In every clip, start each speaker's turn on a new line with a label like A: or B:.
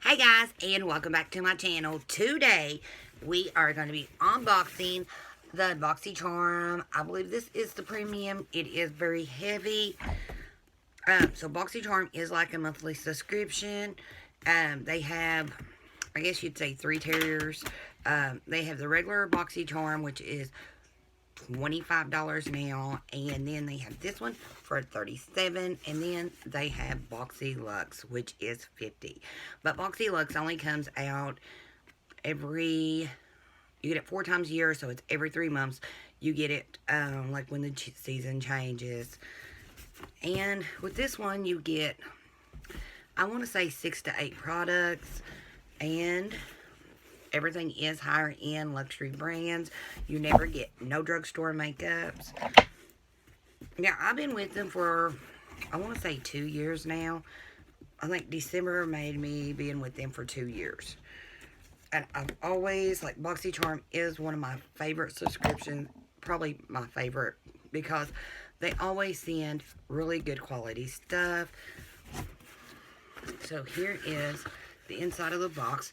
A: Hey guys, and welcome back to my channel. Today, we are going to be unboxing the Boxycharm. I believe this is the premium. It is very heavy. So Boxycharm is like a monthly subscription. They have, I guess you'd say, 3 tiers. They have the regular Boxycharm, which is $25 now, and then they have this one for $37, and then they have Boxy Luxe, which is $50. But Boxy Luxe only comes out you get it 4 times a year, so it's every 3 months. You get it like when the season changes. And with this one, you get, I want to say 6 to 8 products, and everything is higher end luxury brands. You never get no drugstore makeups. Now, I've been with them for, I want to say 2 years now. I think December made me being with them for 2 years. And I've always, like, Boxycharm is one of my favorite subscriptions. Probably my favorite, because they always send really good quality stuff. So here is the inside of the box.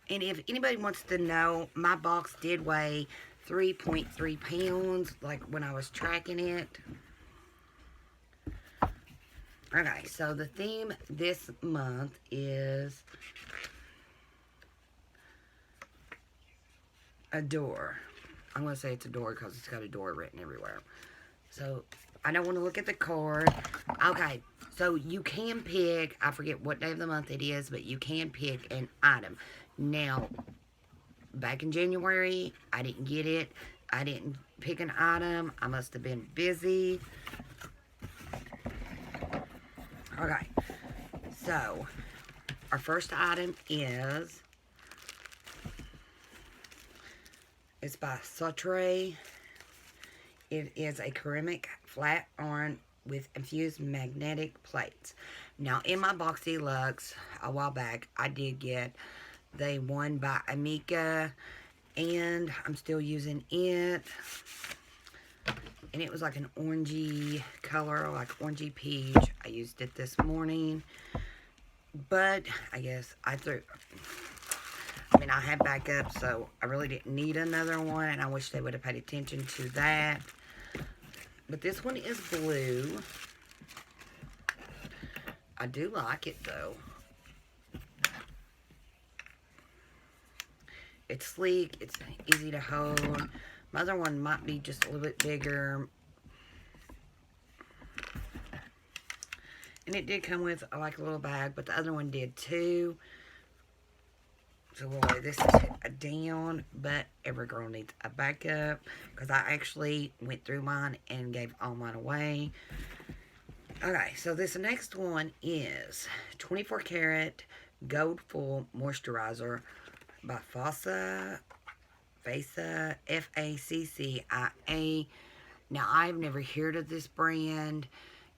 A: And if anybody wants to know, my box did weigh 3.3 pounds, like when I was tracking it. Okay, so the theme this month is a door. I'm going to say it's a door because it's got a door written everywhere. So, I don't want to look at the card. Okay, so you can pick, I forget what day of the month it is, but you can pick an item. Now, back in January, I didn't get it. I didn't pick an item. I must have been busy. Okay, so our first item is, it's by Sutra. It is a ceramic flat iron with infused magnetic plates. Now, in my Boxy Luxe a while back, I did get the one by Amica, and I'm still using it. And it was like an orangey color, like orangey peach. I used it this morning, but I guess I had backup, so I really didn't need another one, and I wish they would have paid attention to that. But this one is blue. I do like it, though. It's sleek. It's easy to hold. My other one might be just a little bit bigger. And it did come with, like, a little bag, but the other one did, too. So we'll lay this down, but every girl needs a backup, because I actually went through mine and gave all mine away. Okay, so this next one is 24 karat gold full moisturizer by Faccia, F-A-C-C-I-A. Now, I've never heard of this brand.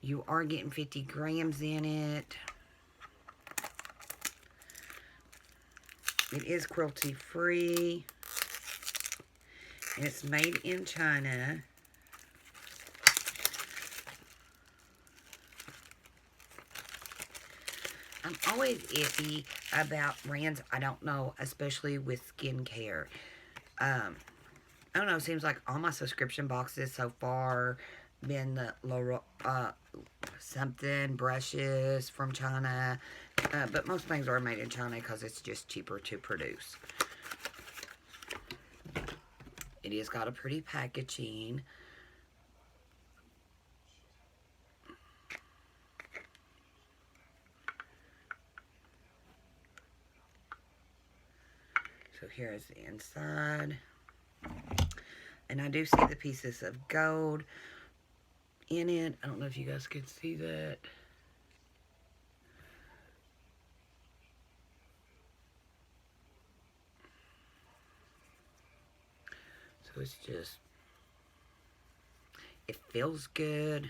A: You are getting 50 grams in it. It is cruelty-free. And it's made in China. I'm always iffy about brands I don't know, especially with skincare. I don't know, it seems like all my subscription boxes so far been the something brushes from China. But most things are made in China because it's just cheaper to produce. It has got a pretty packaging. So here is the inside. And I do see the pieces of gold in it. I don't know if you guys can see that. So it's just, it feels good.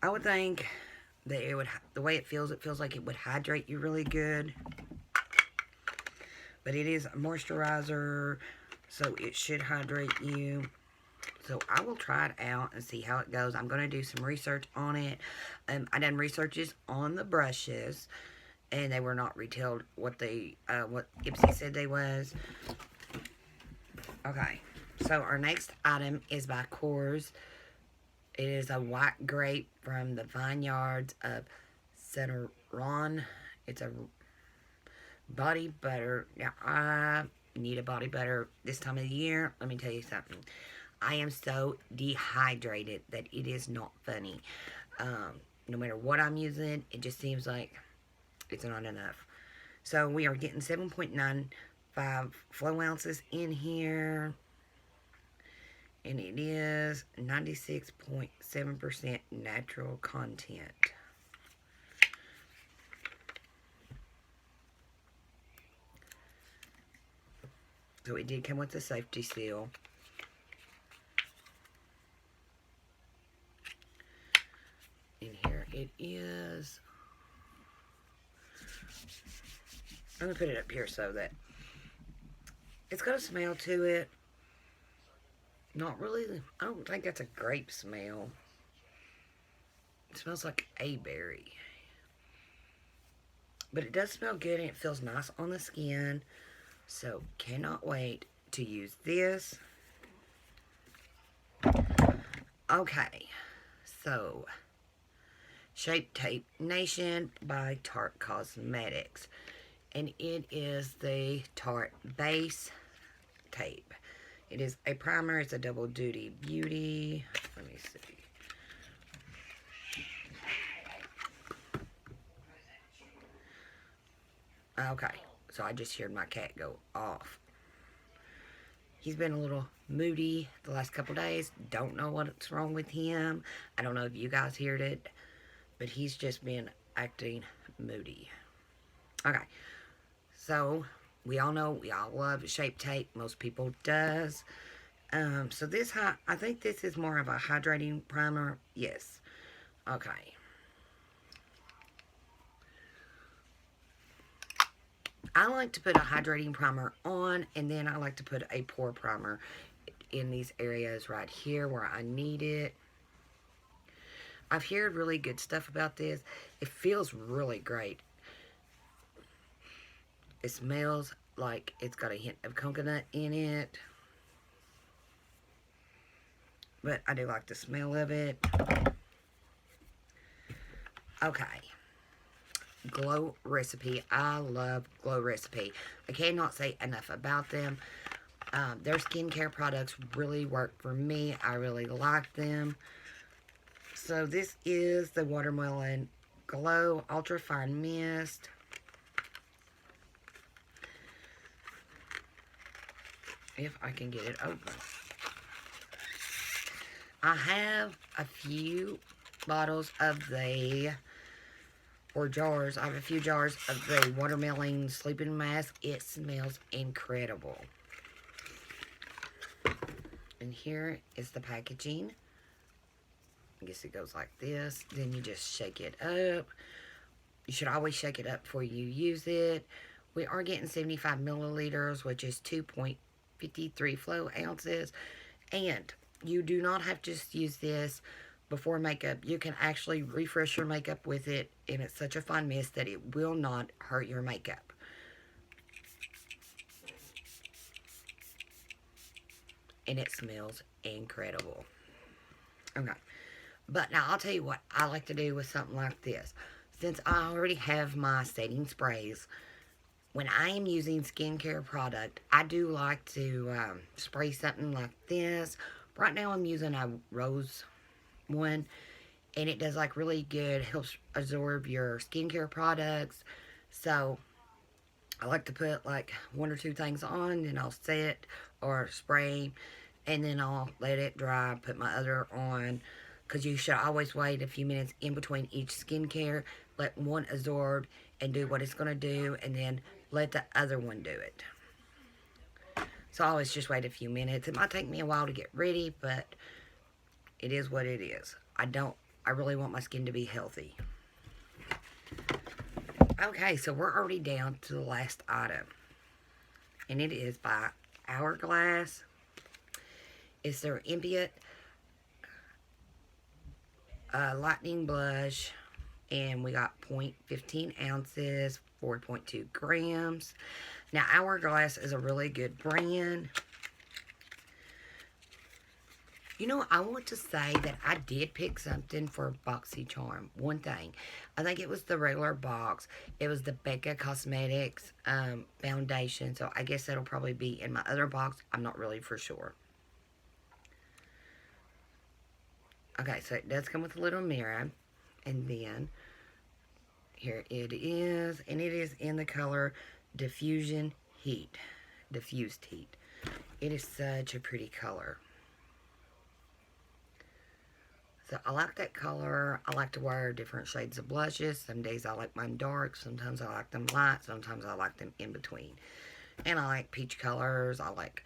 A: I would think that it would, the way it feels like it would hydrate you really good. But it is a moisturizer, so it should hydrate you. So I will try it out and see how it goes. I'm going to do some research on it. I done researches on the brushes. and they were not retailed what Ipsy said they was. Okay, so our next item is by Korres. It is a white grape from the vineyards of Cinnamon. It's a body butter. Now, I need a body butter this time of the year. Let me tell you something. I am so dehydrated that it is not funny. No matter what I'm using, it just seems like it's not enough. So we are getting 7.95 flow ounces in here. And it is 96.7% natural content. So it did come with a safety seal. And here it is. I'm going to put it up here so that it's got a smell to it. Not really, I don't think that's a grape smell. It smells like a berry. But it does smell good and it feels nice on the skin. So, cannot wait to use this. Okay, so Shape Tape Nation by Tarte Cosmetics. And it is the Tarte Base Tape. It is a primer. It's a double duty beauty. Let me see. Okay, so I just heard my cat go off. He's been a little moody the last couple days. Don't know what's wrong with him. I don't know if you guys heard it, but he's just been acting moody. Okay, so we all know, we all love Shape Tape. Most people does. So this, I think this is more of a hydrating primer. Yes. Okay. I like to put a hydrating primer on, and then I like to put a pore primer in these areas right here where I need it. I've heard really good stuff about this. It feels really great. It smells like it's got a hint of coconut in it. But I do like the smell of it. Okay. Glow Recipe. I love Glow Recipe. I cannot say enough about them. Their skincare products really work for me. I really like them. So this is the Watermelon Glow Ultra Fine Mist. If I can get it open. I have a few bottles of the, or jars. I have a few jars of the Watermelon Sleeping Mask. It smells incredible. And here is the packaging. I guess it goes like this. Then you just shake it up. You should always shake it up before you use it. We are getting 75 milliliters, which is 2.53 flow ounces. And you do not have to just use this before makeup. You can actually refresh your makeup with it, and it's such a fine mist that it will not hurt your makeup. And it smells incredible. Okay. But now I'll tell you what I like to do with something like this. Since I already have my setting sprays, when I am using skincare product, I do like to spray something like this. Right now I'm using a rose one, and it does like really good, helps absorb your skincare products. So I like to put like one or two things on, then I'll set or spray, and then I'll let it dry, put my other on, because you should always wait a few minutes in between each skincare, let one absorb and do what it's going to do, and then let the other one do it. So I always just wait a few minutes. It might take me a while to get ready, but it is what it is. I really want my skin to be healthy. Okay, so we're already down to the last item. And it is by Hourglass. It's their Ambient Lighting Blush And we got 0.15 ounces, 4.2 grams. Now, Hourglass is a really good brand. You know, I want to say that I did pick something for Boxycharm. One thing. I think it was the regular box. It was the Becca Cosmetics foundation. So I guess that'll probably be in my other box. I'm not really for sure. Okay, so it does come with a little mirror. And then, here it is. And it is in the color Diffused Heat. It is such a pretty color. So I like that color. I like to wear different shades of blushes. Some days I like mine dark. Sometimes I like them light. Sometimes I like them in between. And I like peach colors. I like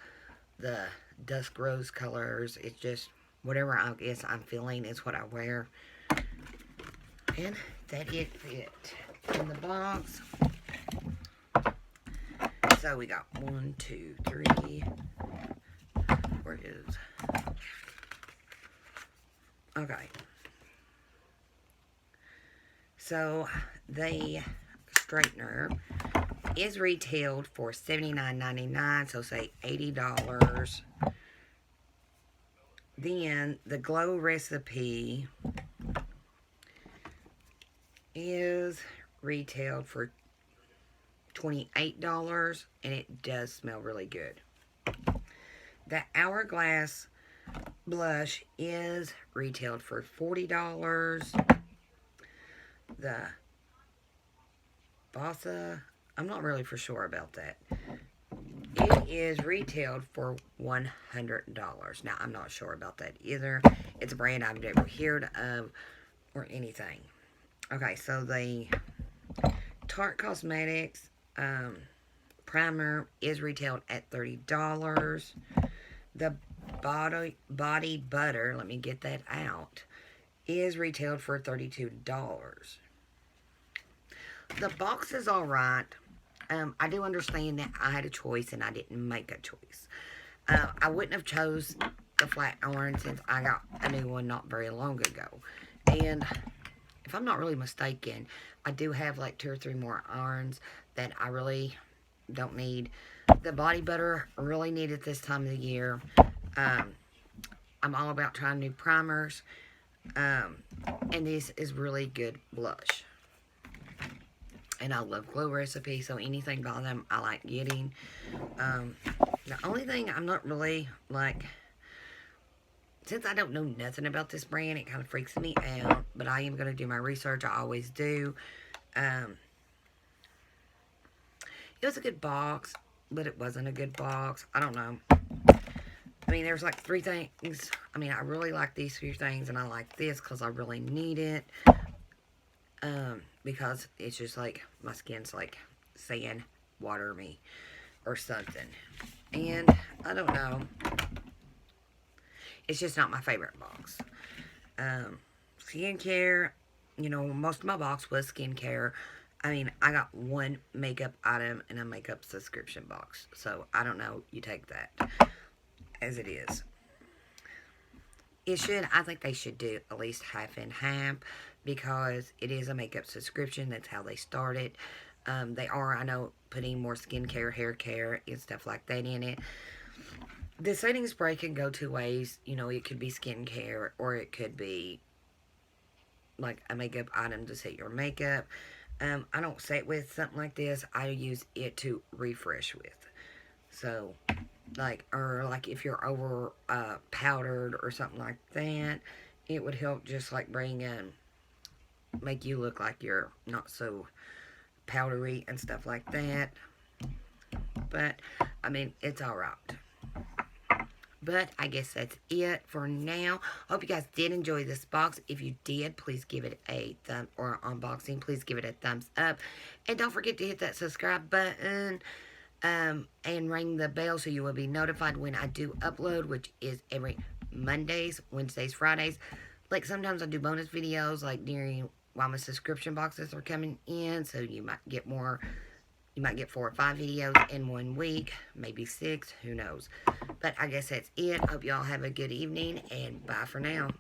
A: the dusk rose colors. It's just whatever I guess I'm feeling is what I wear. And that is it in the box. So we got 1, 2, 3. Where is... Okay, so the straightener is retailed for $79.99, so say $80. Then the Glow Recipe is retailed for $28, and it does smell really good. The Hourglass Blush is retailed for $40. The Faccia, I'm not really for sure about that. It is retailed for $100. Now, I'm not sure about that either. It's a brand I've never heard of or anything. Okay, so the Tarte Cosmetics primer is retailed at $30. The body butter, let me get that out, is retailed for $32. The box is alright. I do understand that I had a choice and I didn't make a choice. I wouldn't have chose the flat iron since I got a new one not very long ago. And if I'm not really mistaken, I do have like 2 or 3 more irons that I really don't need. The body butter I really need it this time of the year. I'm all about trying new primers. And this is really good blush. And I love Glow Recipe, so anything by them I like getting. The only thing I'm not really like, since I don't know nothing about this brand, it kind of freaks me out. But I am going to do my research. I always do. It was a good box, but it wasn't a good box. I don't know. I mean, there's like 3 things. I mean, I really like these few things, and I like this because I really need it. Because it's just like, my skin's like saying, water me, or something. And, I don't know. It's just not my favorite box. Skincare, you know, most of my box was skincare. I mean, I got 1 makeup item in a makeup subscription box. So, I don't know. You take that as it is. I think they should do at least half and half because it is a makeup subscription. That's how they started. They are, I know, putting more skincare, hair care, and stuff like that in it. The setting spray can go 2 ways. You know, it could be skincare or it could be like a makeup item to set your makeup. I don't set with something like this. I use it to refresh with. So, like, or like if you're over powdered or something like that, it would help just like make you look like you're not so powdery and stuff like that. But, I mean, it's alright. But I guess that's it for now. Hope you guys did enjoy this box. If you did, please give it a thumb, or unboxing, please give it a thumbs up. And don't forget to hit that subscribe button. And ring the bell so you will be notified when I do upload, which is every Mondays, Wednesdays, Fridays. Like sometimes I do bonus videos like while my subscription boxes are coming in, so you might get more. You might get 4 or 5 videos in 1 week, maybe 6, who knows. But I guess that's it. Hope y'all have a good evening, and bye for now.